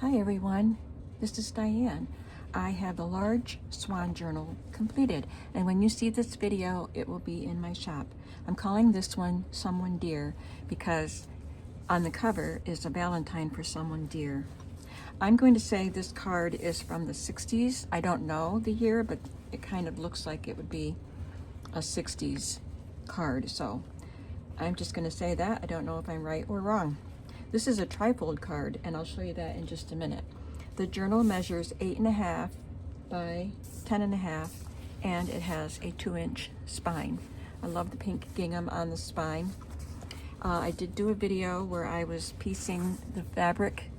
Hi everyone, this is Diane. I have the large Swan journal completed, and when you see this video, it will be in my shop. I'm calling this one Someone Dear because on the cover is a Valentine for someone dear. I'm going to say this card is from the 60s. I don't know the year, but it kind of looks like it would be a 60s card, so I'm just going to say that. I don't know if I'm right or wrong. This is a trifold card, and I'll show you that in just a minute. The journal measures 8.5 by 10.5, and it has a 2-inch spine. I love the pink gingham on the spine. I did do a video where I was piecing the fabric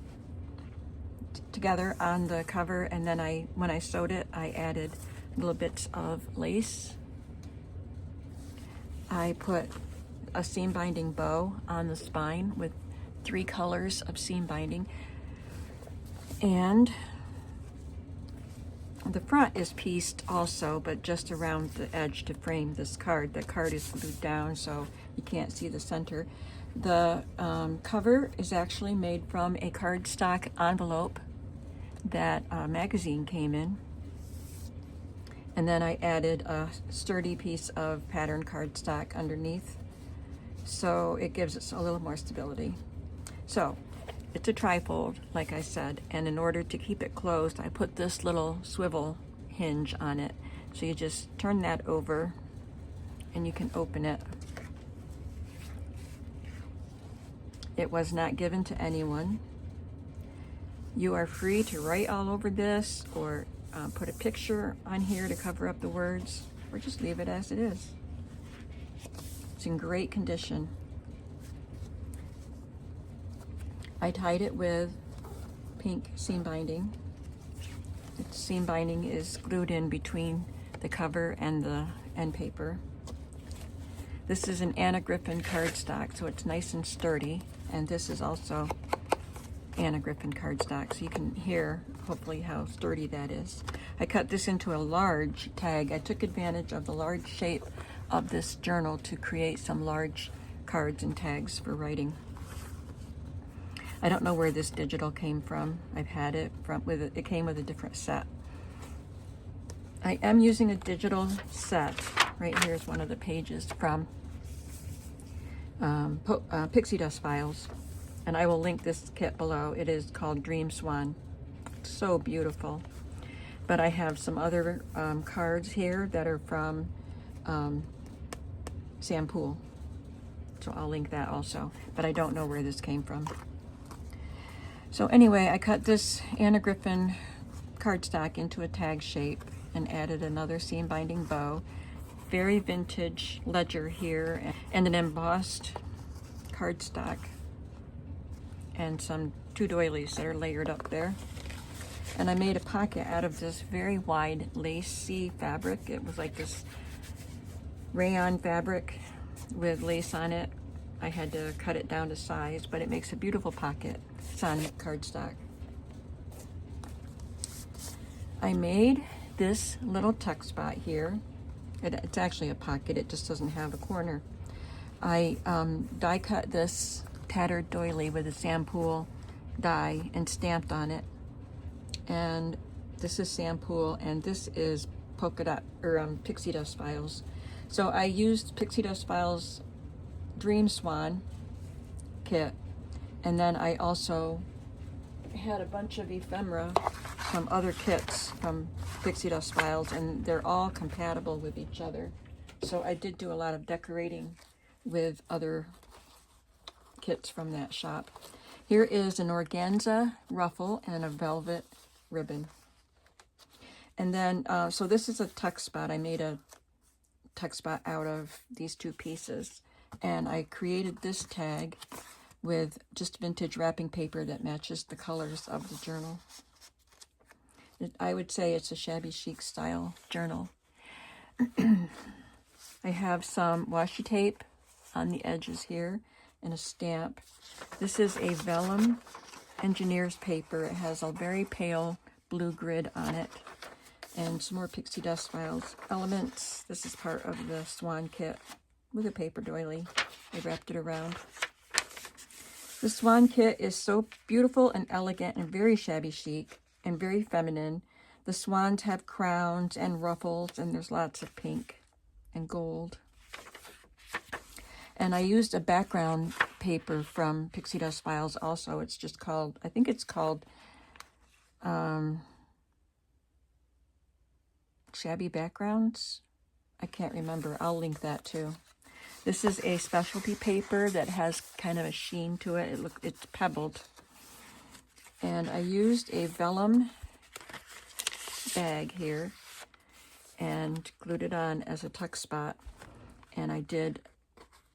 together on the cover, and then when I sewed it, I added little bits of lace. I put a seam binding bow on the spine with 3 colors of seam binding, and the front is pieced also, but just around the edge to frame this card. The card is glued down so you can't see the center. The cover is actually made from a cardstock envelope that a magazine came in, and then I added a sturdy piece of patterned cardstock underneath, so it gives us a little more stability. So it's a trifold, like I said, and in order to keep it closed, I put this little swivel hinge on it. So you just turn that over and you can open it. It was not given to anyone. You are free to write all over this, or put a picture on here to cover up the words, or just leave it as it is. It's in great condition. I tied it with pink seam binding. The seam binding is glued in between the cover and the end paper. This is an Anna Griffin cardstock, so it's nice and sturdy, and this is also Anna Griffin cardstock, so you can hear hopefully how sturdy that is. I cut this into a large tag. I took advantage of the large shape of this journal to create some large cards and tags for writing. I don't know where this digital came from. I've had it it came with a different set. I am using a digital set. Right here is one of the pages from Pixie Dust Files, and I will link this kit below. It is called Dream Swan. It's so beautiful. But I have some other cards here that are from Sampool, so I'll link that also. But I don't know where this came from. So anyway, I cut this Anna Griffin cardstock into a tag shape and added another seam binding bow, very vintage ledger here, and an embossed cardstock, and some 2 doilies that are layered up there. And I made a pocket out of this very wide lacy fabric. It was like this rayon fabric with lace on it. I had to cut it down to size, but it makes a beautiful pocket. It's on cardstock. I made this little tuck spot here. It's actually a pocket, it just doesn't have a corner. I die cut this tattered doily with a Sampool die and stamped on it. And this is Sampool, and this is polka dot, or Pixie Dust Files. So I used Pixie Dust Files Dream Swan kit, and then I also had a bunch of ephemera from other kits from Pixie Dust Files, and they're all compatible with each other. So I did do a lot of decorating with other kits from that shop. Here is an organza ruffle and a velvet ribbon. And then, so this is a tuck spot. I made a tuck spot out of these 2 pieces. And I created this tag with just vintage wrapping paper that matches the colors of the journal. I would say it's a shabby chic style journal. I have some washi tape on the edges here and a stamp. This is a vellum engineer's paper. It has a very pale blue grid on it, and some more Pixie Dust Files elements. This is part of the Swan kit with a paper doily. I wrapped it around. The Swan kit is so beautiful and elegant and very shabby chic and very feminine. The swans have crowns and ruffles, and there's lots of pink and gold. And I used a background paper from Pixie Dust Files also. It's just called, I think it's called Shabby Backgrounds. I can't remember. I'll link that too. This is a specialty paper that has kind of a sheen to it. It's pebbled. And I used a vellum bag here and glued it on as a tuck spot. And I did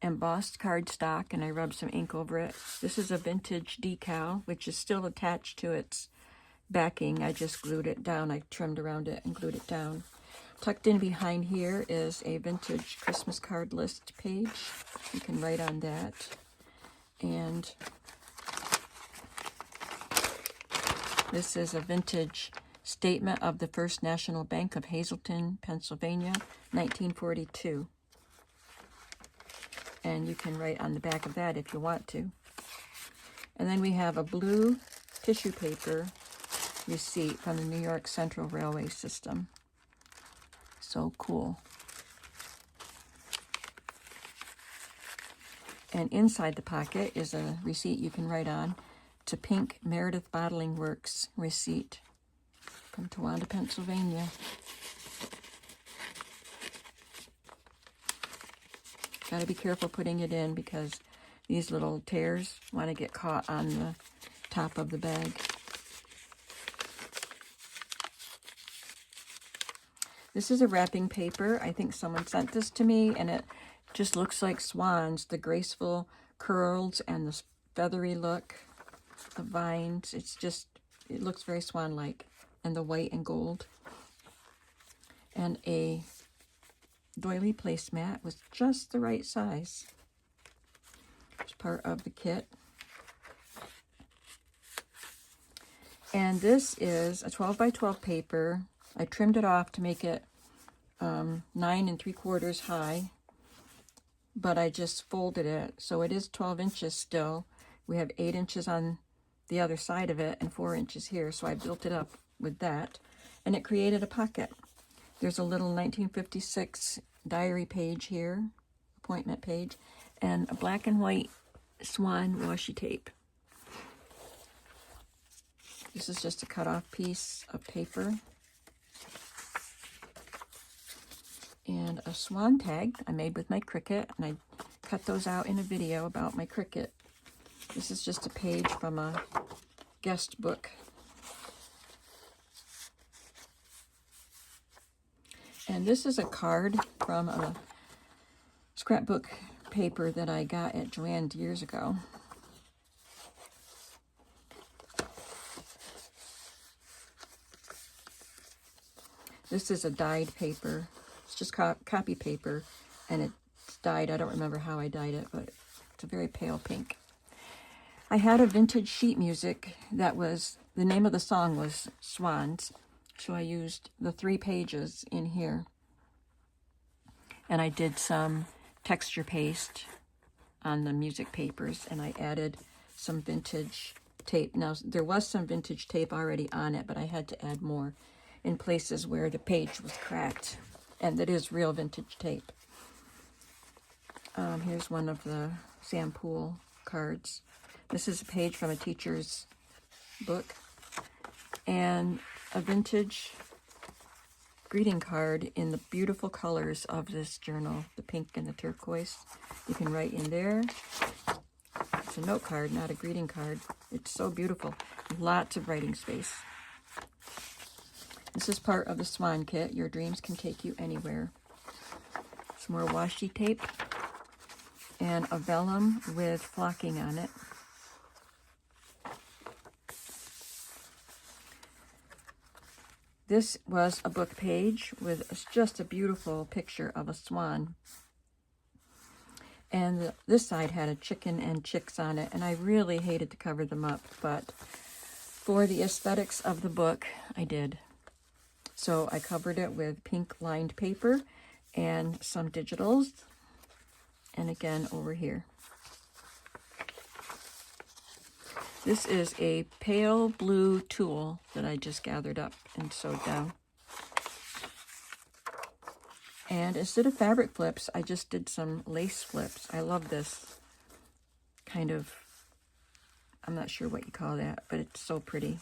embossed cardstock and I rubbed some ink over it. This is a vintage decal, which is still attached to its backing. I just glued it down. I trimmed around it and glued it down. Tucked in behind here is a vintage Christmas card list page. You can write on that. And this is a vintage statement of the First National Bank of Hazleton, Pennsylvania, 1942. And you can write on the back of that if you want to. And then we have a blue tissue paper receipt from the New York Central Railway System. So cool. And inside the pocket is a receipt you can write on. It's a pink Meredith Bottling Works receipt from Towanda, Pennsylvania. Got to be careful putting it in because these little tears want to get caught on the top of the bag. This is a wrapping paper. I think someone sent this to me, and it just looks like swans. The graceful curls and the feathery look, the vines. It looks very swan-like, and the white and gold. And a doily placemat was just the right size. It's part of the kit. And this is a 12 by 12 paper. I trimmed it off to make it 9 3/4 high, but I just folded it. So it is 12 inches still. We have 8 inches on the other side of it and 4 inches here. So I built it up with that, and it created a pocket. There's a little 1956 diary page here, appointment page, and a black and white swan washi tape. This is just a cut off piece of paper. And a swan tag I made with my Cricut, and I cut those out in a video about my Cricut. This is just a page from a guest book. And this is a card from a scrapbook paper that I got at Joann's years ago. This is a dyed paper. It's just copy paper, and it's dyed. I don't remember how I dyed it, but it's a very pale pink. I had a vintage sheet music that was, the name of the song was Swans, so I used the 3 pages in here. And I did some texture paste on the music papers, and I added some vintage tape. Now, there was some vintage tape already on it, but I had to add more in places where the page was cracked. And that is real vintage tape. Here's one of the Sam Poole cards. This is a page from a teacher's book. And a vintage greeting card in the beautiful colors of this journal, the pink and the turquoise. You can write in there. It's a note card, not a greeting card. It's so beautiful. Lots of writing space. This is part of the Swan kit. Your dreams can take you anywhere. Some more washi tape and a vellum with flocking on it. This was a book page with just a beautiful picture of a swan. And this side had a chicken and chicks on it, and I really hated to cover them up, but for the aesthetics of the book, I did. So I covered it with pink lined paper and some digitals, and again over here. This is a pale blue tulle that I just gathered up and sewed down. And instead of fabric flips, I just did some lace flips. I love this kind of, I'm not sure what you call that, but it's so pretty.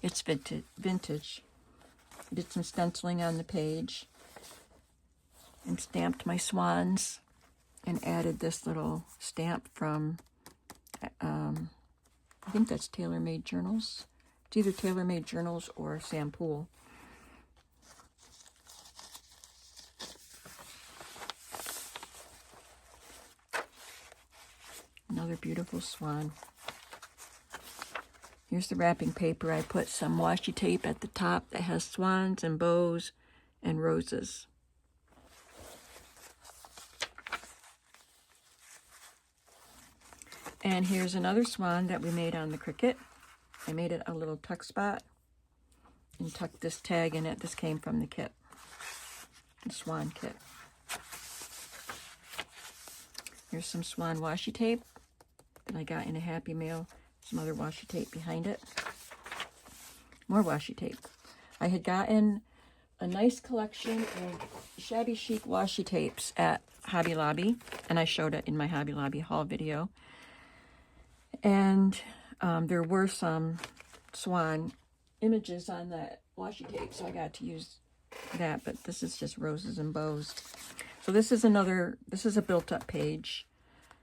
It's vintage. I did some stenciling on the page and stamped my swans and added this little stamp from, I think that's Tailor Made Journals. It's either Tailor Made Journals or Sam Poole. Another beautiful swan. Here's the wrapping paper. I put some washi tape at the top that has swans and bows and roses. And here's another swan that we made on the Cricut. I made it a little tuck spot and tucked this tag in it. This came from the kit, the swan kit. Here's some swan washi tape that I got in a Happy Mail. Some other washi tape behind it. More washi tape. I had gotten a nice collection of shabby chic washi tapes at Hobby Lobby, and I showed it in my Hobby Lobby haul video. And there were some swan images on that washi tape, so I got to use that, but this is just roses and bows. So this is a built-up page,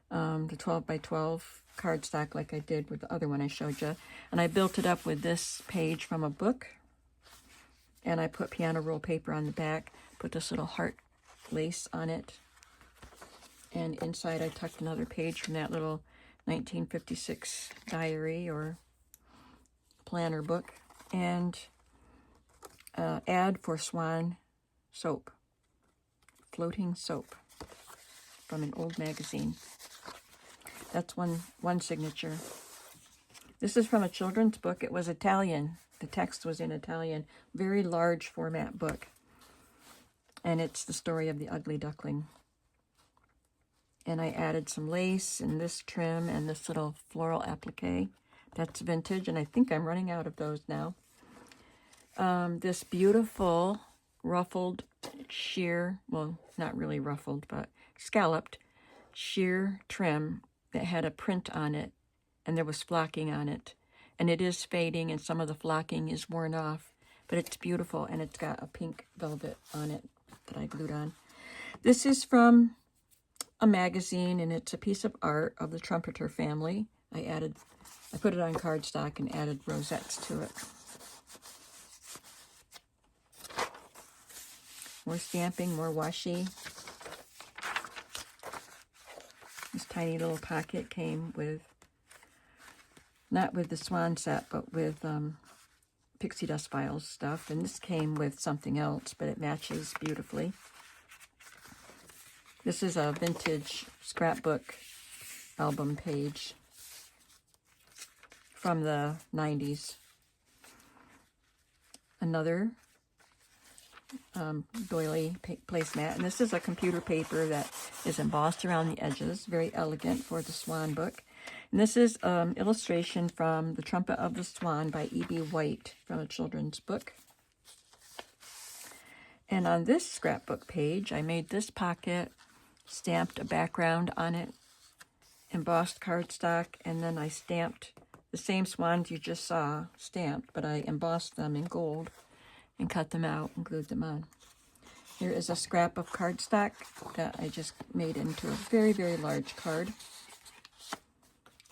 the 12 by 12 cardstock like I did with the other one I showed you. And I built it up with this page from a book, and I put piano roll paper on the back, put this little heart lace on it, and inside I tucked another page from that little 1956 diary or planner book, and ad for Swan soap, floating soap, from an old magazine. That's one signature. This is from a children's book. It was Italian. The text was in Italian. Very large format book. And it's the story of the ugly duckling. And I added some lace and this trim and this little floral applique. That's vintage, and I think I'm running out of those now. This beautiful ruffled sheer, well, not really ruffled, but scalloped sheer trim that had a print on it, and there was flocking on it. And it is fading, and some of the flocking is worn off, but it's beautiful, and it's got a pink velvet on it that I glued on. This is from a magazine, and it's a piece of art of the Trumpeter family. I put it on cardstock and added rosettes to it. More stamping, more washi. This tiny little pocket came with, not with the Swan set, but with Pixie Dust Files stuff. And this came with something else, but it matches beautifully. This is a vintage scrapbook album page from the 90s. Another doily placemat, and this is a computer paper that is embossed around the edges, very elegant for the Swan book. And this is illustration from The Trumpet of the Swan by E.B. White from a children's book. And on this scrapbook page, I made this pocket, stamped a background on it, embossed cardstock, and then I stamped the same swans you just saw stamped, but I embossed them in gold and cut them out and glued them on. Here is a scrap of cardstock that I just made into a very, very large card.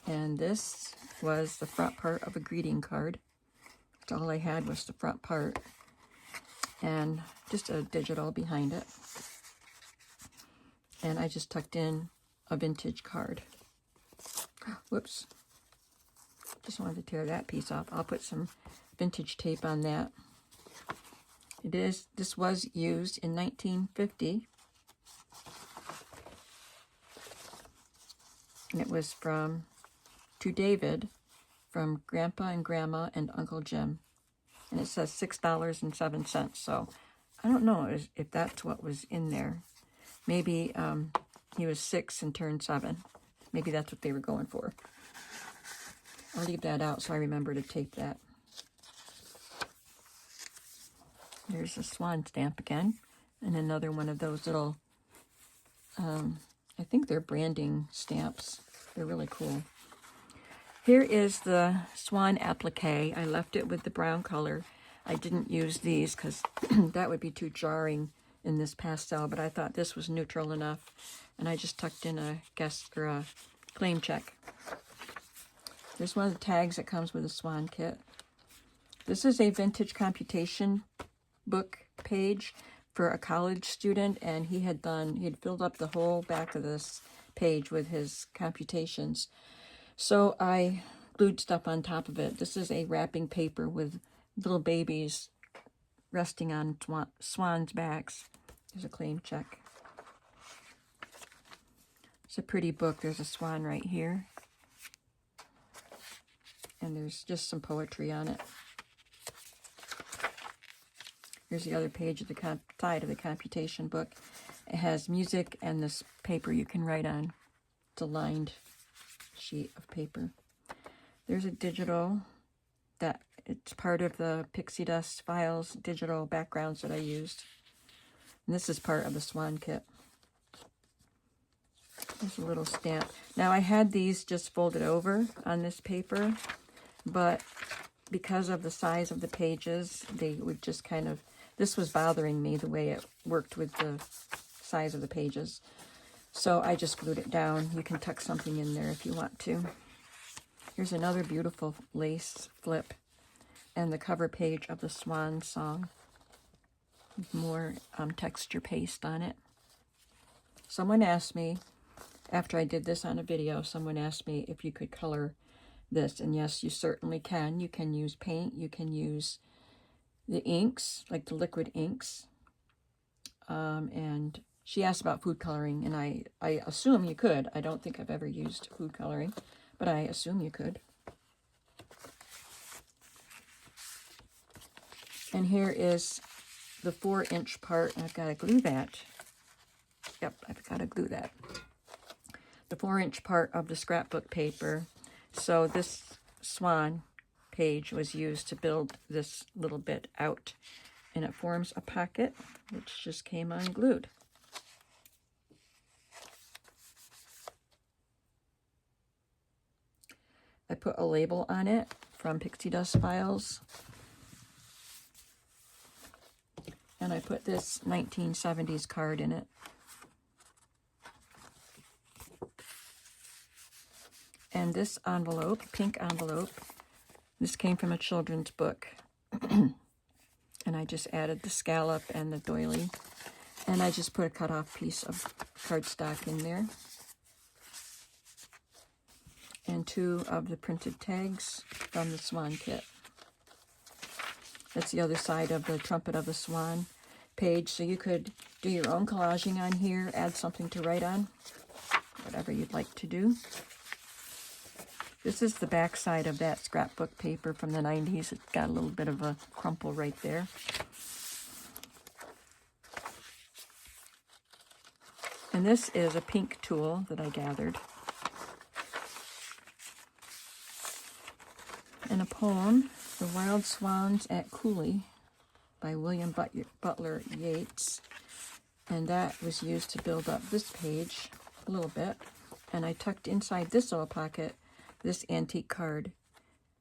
And this was the front part of a greeting card. That's all I had was the front part. And just a digital behind it. And I just tucked in a vintage card. Whoops. Just wanted to tear that piece off. I'll put some vintage tape on that. This was used in 1950. And it was from To David from Grandpa and Grandma and Uncle Jim. And it says $6.07. So I don't know if that's what was in there. Maybe he was 6 and turned 7. Maybe that's what they were going for. I'll leave that out so I remember to tape that. There's a Swan stamp again, and another one of those little, I think they're branding stamps. They're really cool. Here is the Swan applique. I left it with the brown color. I didn't use these because that would be too jarring in this pastel, but I thought this was neutral enough, and I just tucked in a a claim check. There's one of the tags that comes with a Swan kit. This is a vintage computation book page for a college student, and he had filled up the whole back of this page with his computations. So I glued stuff on top of it. This is a wrapping paper with little babies resting on swans' backs. There's a claim check. It's a pretty book. There's a swan right here. And there's just some poetry on it. Here's the other page of the side of the computation book. It has music and this paper you can write on. It's a lined sheet of paper. There's a digital that it's part of the Pixie Dust Files digital backgrounds that I used. And this is part of the Swan kit. There's a little stamp. Now I had these just folded over on this paper, but because of the size of the pages, they would just kind of, this was bothering me the way it worked with the size of the pages. So I just glued it down. You can tuck something in there if you want to. Here's another beautiful lace flip and the cover page of the Swan song with more texture paste on it. Someone asked me, after I did this on a video, someone asked me if you could color this, and yes, you certainly can. You can use paint, you can use the inks, like the liquid inks, and she asked about food coloring, and I assume you could. I don't think I've ever used food coloring, but I assume you could. And here is the 4-inch part, and I've got to glue that. Yep, I've got to glue that. The 4-inch part of the scrapbook paper. So this Swan page was used to build this little bit out, and it forms a pocket, which just came unglued. I put a label on it from Pixie Dust Files. And I put this 1970s card in it. And this envelope, pink envelope, this came from a children's book. And I just added the scallop and the doily. And I just put a cut off piece of cardstock in there. And 2 of the printed tags from the Swan kit. That's the other side of the Trumpet of the Swan page. So you could do your own collaging on here, add something to write on, whatever you'd like to do. This is the back side of that scrapbook paper from the 90s. It's got a little bit of a crumple right there. And this is a pink tool that I gathered. And a poem, The Wild Swans at Cooley by William Butler Yeats. And that was used to build up this page a little bit. And I tucked inside this little pocket this antique card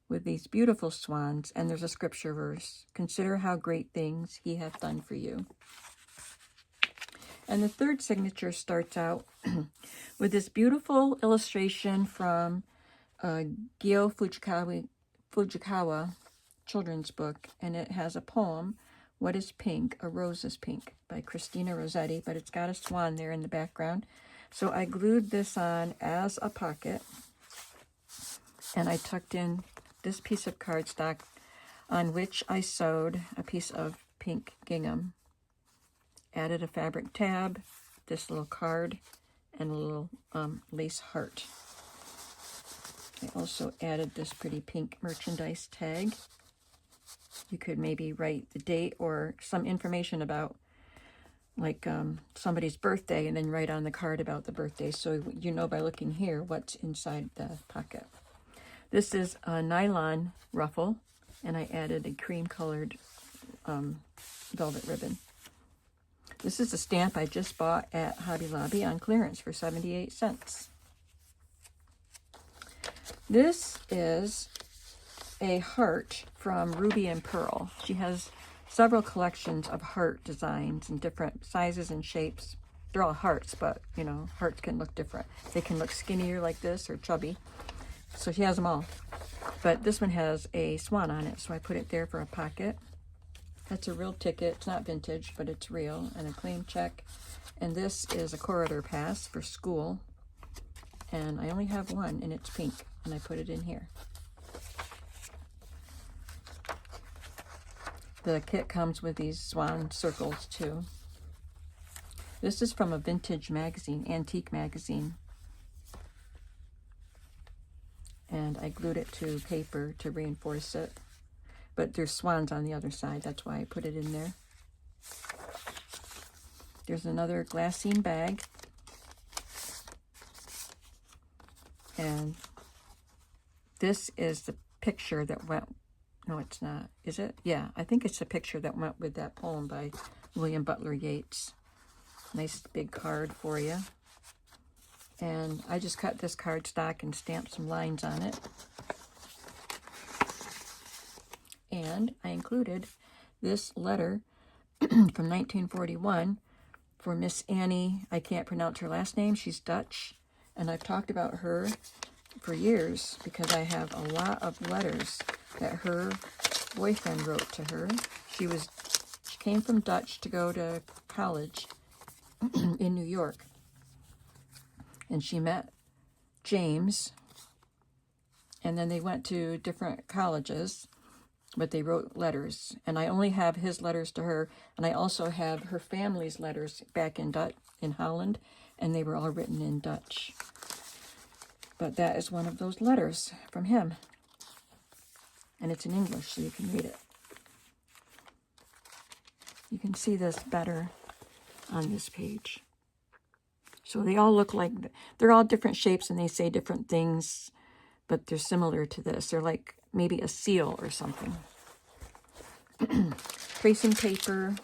with these beautiful swans. And there's a scripture verse. Consider how great things he hath done for you. And the third signature starts out with this beautiful illustration from Gyo Fujikawa children's book, and it has a poem, What is Pink? A Rose is Pink, by Christina Rossetti, but it's got a swan there in the background. So I glued this on as a pocket, and I tucked in this piece of cardstock on which I sewed a piece of pink gingham. Added a fabric tab, this little card, and a little lace heart. I also added this pretty pink merchandise tag. You could maybe write the date or some information about like somebody's birthday and then write on the card about the birthday, so you know by looking here what's inside the pocket. This is a nylon ruffle, and I added a cream-colored velvet ribbon. This is a stamp I just bought at Hobby Lobby on clearance for 78 cents. This is a heart from Ruby and Pearl. She has several collections of heart designs in different sizes and shapes. They're all hearts, but, you know, hearts can look different. They can look skinnier like this or chubby. So she has them all. But this one has a swan on it, so I put it there for a pocket. That's a real ticket. It's not vintage, but it's real, and a claim check. And this is a corridor pass for school. And I only have one, and it's pink, and I put it in here. The kit comes with these swan circles, too. This is from a vintage magazine, antique magazine. And I glued it to paper to reinforce it. But there's swans on the other side, that's why I put it in there. There's another glassine bag. And this is the picture that went, no it's not, is it? Yeah, I think it's the picture that went with that poem by William Butler Yeats. Nice big card for you. And I just cut this cardstock and stamped some lines on it. And I included this letter from 1941 for Miss Annie. I can't pronounce her last name. She's Dutch. And I've talked about her for years because I have a lot of letters that her boyfriend wrote to her. She came from Dutch to go to college in New York. And she met James. And then they went to different colleges. But they wrote letters, and I only have his letters to her, and I also have her family's letters back in Holland, and they were all written in Dutch. But that is one of those letters from him, and it's in English, so you can read it. You can see this better on this page. So they all look like, they're all different shapes, and they say different things, but they're similar to this. They're like maybe a seal or something. Tracing paper,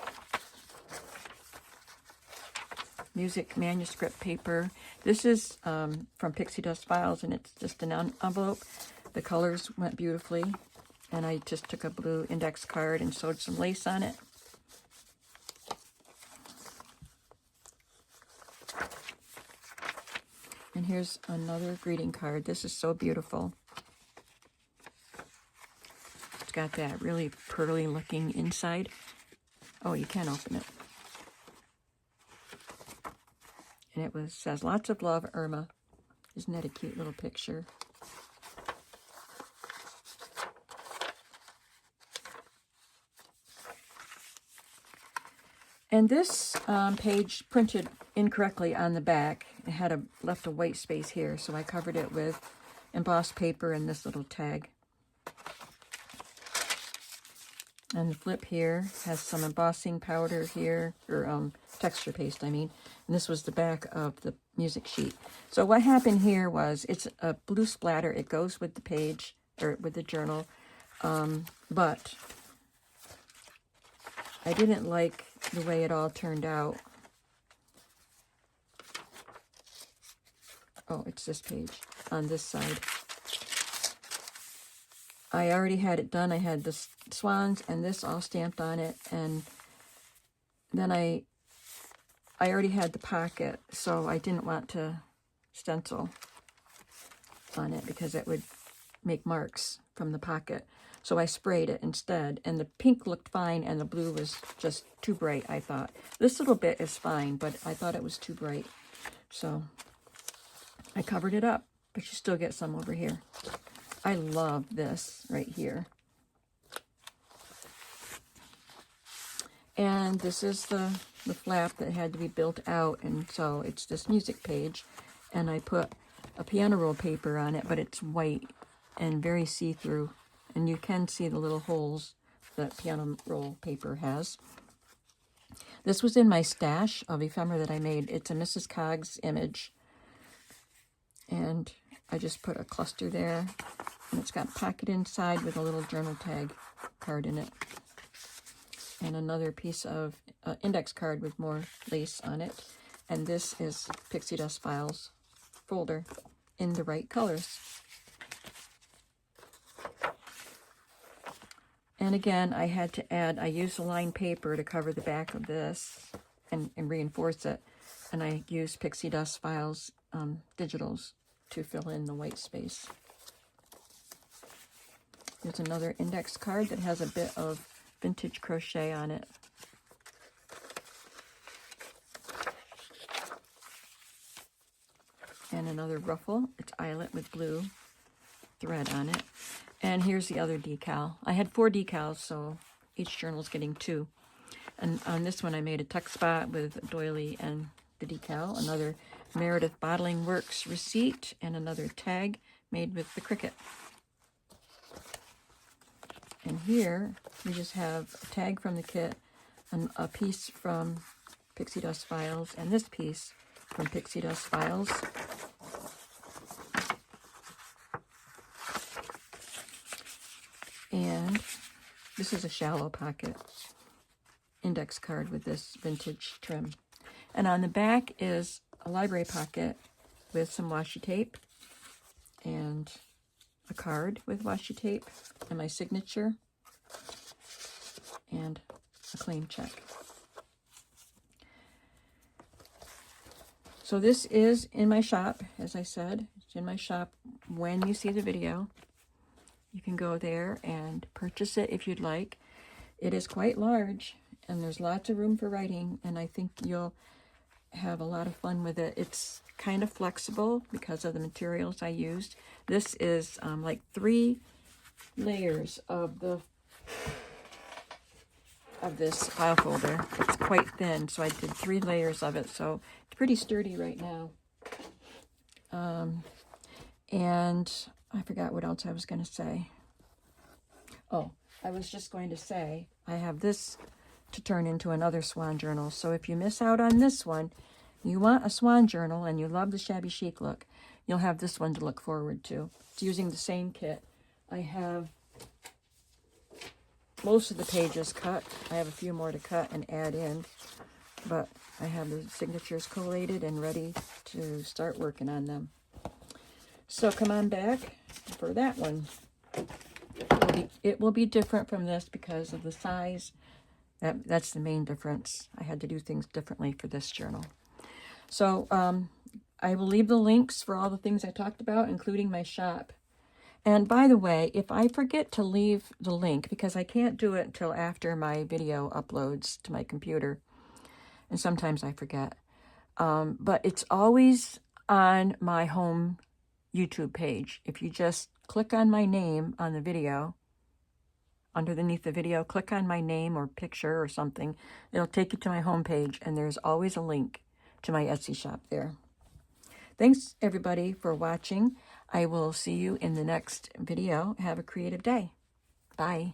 music manuscript paper. This is from Pixie Dust Files, and it's just an envelope. The colors went beautifully, and I just took a blue index card and sewed some lace on it. And here's another greeting card. This is so beautiful. It's got that really pearly looking inside. Oh, you can't open it. And it says, "Lots of love, Irma." Isn't that a cute little picture? And this page printed incorrectly on the back. It had left a white space here, so I covered it with embossed paper and this little tag. And the flip here has some embossing powder here, or texture paste, I mean. And this was the back of the music sheet. So what happened here was, it's a blue splatter. It goes with the page, or with the journal. But I didn't like the way it all turned out. Oh, it's this page on this side. I already had it done. I had the swans and this all stamped on it, and then I already had the pocket, so I didn't want to stencil on it because it would make marks from the pocket. So I sprayed it instead, and the pink looked fine, and the blue was just too bright, I thought. This little bit is fine, but I thought it was too bright. So I covered it up, but you still get some over here. I love this right here. And this is the flap that had to be built out, and so it's this music page. And I put a piano roll paper on it, but it's white and very see-through. And you can see the little holes that piano roll paper has. This was in my stash of ephemera that I made. It's a Mrs. Coggs image. And I just put a cluster there. And it's got a pocket inside with a little journal tag card in it. And another piece of index card with more lace on it. And this is Pixie Dust Files folder in the right colors. And again, I had to add, I used lined paper to cover the back of this and reinforce it. And I used Pixie Dust Files digitals to fill in the white space. There's another index card that has a bit of vintage crochet on it. And another ruffle. It's eyelet with blue thread on it. And here's the other decal. I had 4 decals, so each journal is getting 2. And on this one, I made a tuck spot with doily and the decal. Another Meredith Bottling Works receipt, and another tag made with the Cricut. And here, we just have a tag from the kit, and a piece from Pixie Dust Files, and this piece from Pixie Dust Files. And this is a shallow pocket index card with this vintage trim. And on the back is a library pocket with some washi tape and a card with washi tape and my signature and a claim check. So this is in my shop, as I said. It's in my shop when you see the video. You can go there and purchase it if you'd like. It is quite large, and there's lots of room for writing, and I think you'll have a lot of fun with it. It's kind of flexible because of the materials I used. This is like 3 layers of this file folder. It's quite thin, so I did 3 layers of it, so it's pretty sturdy right now. And I forgot what else I was going to say. Oh, I was just going to say I have this to turn into another Swan journal. So if you miss out on this one, you want a Swan journal and you love the shabby chic look, you'll have this one to look forward to. It's using the same kit. I have most of the pages cut. I have a few more to cut and add in, but I have the signatures collated and ready to start working on them. So come on back for that one. It will be different from this because of the size. That's the main difference. I had to do things differently for this journal. So I will leave the links for all the things I talked about, including my shop. And by the way, if I forget to leave the link, because I can't do it until after my video uploads to my computer, and sometimes I forget, but it's always on my home YouTube page. If you just click on my name on the video, underneath the video, click on my name or picture or something, it'll take you to my home page, and there's always a link to my Etsy shop there. Thanks everybody for watching. I will see you in the next video. Have a creative day. Bye.